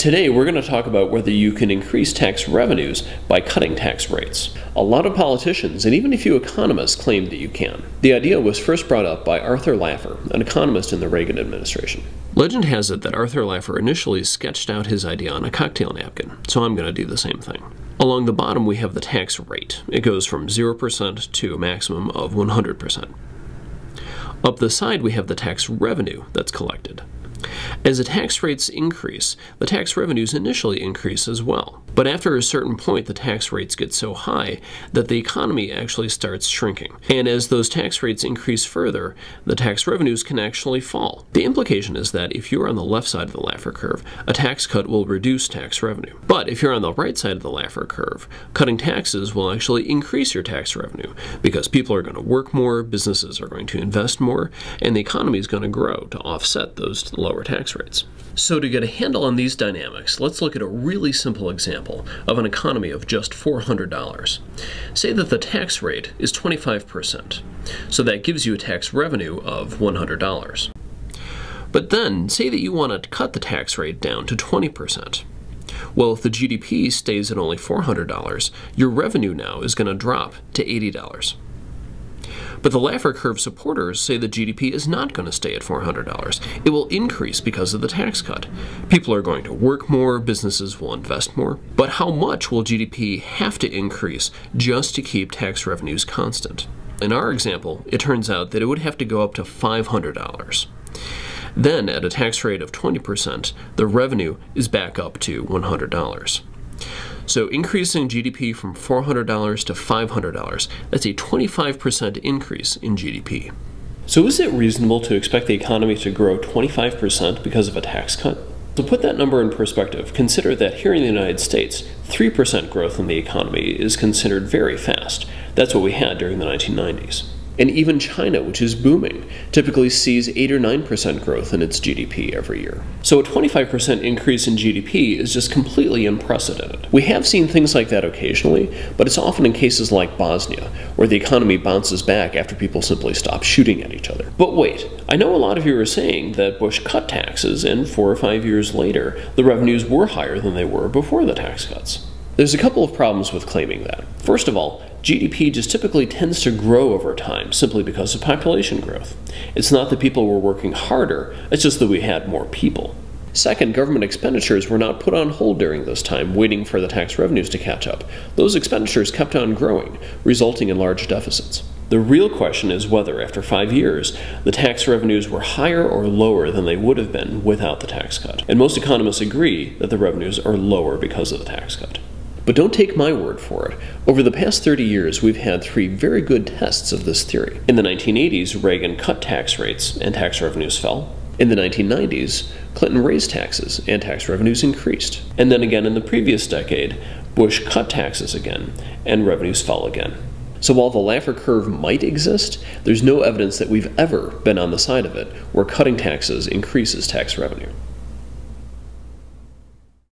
Today we're going to talk about whether you can increase tax revenues by cutting tax rates. A lot of politicians and even a few economists claim that you can. The idea was first brought up by Arthur Laffer, an economist in the Reagan administration. Legend has it that Arthur Laffer initially sketched out his idea on a cocktail napkin, so I'm going to do the same thing. Along the bottom we have the tax rate. It goes from 0% to a maximum of 100%. Up the side we have the tax revenue that's collected. As the tax rates increase, the tax revenues initially increase as well. But after a certain point, the tax rates get so high that the economy actually starts shrinking. And as those tax rates increase further, the tax revenues can actually fall. The implication is that if you're on the left side of the Laffer curve, a tax cut will reduce tax revenue. But if you're on the right side of the Laffer curve, cutting taxes will actually increase your tax revenue because people are going to work more, businesses are going to invest more, and the economy is going to grow to offset those lower tax rates. So to get a handle on these dynamics, let's look at a really simple example of an economy of just $400. Say that the tax rate is 25%, so that gives you a tax revenue of $100. But then, say that you want to cut the tax rate down to 20%. Well, if the GDP stays at only $400, your revenue now is going to drop to $80. But the Laffer curve supporters say that GDP is not going to stay at $400. It will increase because of the tax cut. People are going to work more, businesses will invest more. But how much will GDP have to increase just to keep tax revenues constant? In our example, it turns out that it would have to go up to $500. Then, at a tax rate of 20%, the revenue is back up to $100. So increasing GDP from $400 to $500, that's a 25% increase in GDP. So is it reasonable to expect the economy to grow 25% because of a tax cut? To put that number in perspective, consider that here in the United States, 3% growth in the economy is considered very fast. That's what we had during the 1990s. And even China, which is booming, typically sees 8 or 9% growth in its GDP every year. So a 25% increase in GDP is just completely unprecedented. We have seen things like that occasionally, but it's often in cases like Bosnia, where the economy bounces back after people simply stop shooting at each other. But wait, I know a lot of you are saying that Bush cut taxes, and 4 or 5 years later, the revenues were higher than they were before the tax cuts. There's a couple of problems with claiming that. First of all, GDP just typically tends to grow over time simply because of population growth. It's not that people were working harder, it's just that we had more people. Second, government expenditures were not put on hold during this time, waiting for the tax revenues to catch up. Those expenditures kept on growing, resulting in large deficits. The real question is whether, after 5 years, the tax revenues were higher or lower than they would have been without the tax cut. And most economists agree that the revenues are lower because of the tax cut. But don't take my word for it. Over the past 30 years, we've had 3 very good tests of this theory. In the 1980s, Reagan cut tax rates and tax revenues fell. In the 1990s, Clinton raised taxes and tax revenues increased. And then again in the previous decade, Bush cut taxes again and revenues fell again. So while the Laffer curve might exist, there's no evidence that we've ever been on the side of it where cutting taxes increases tax revenue.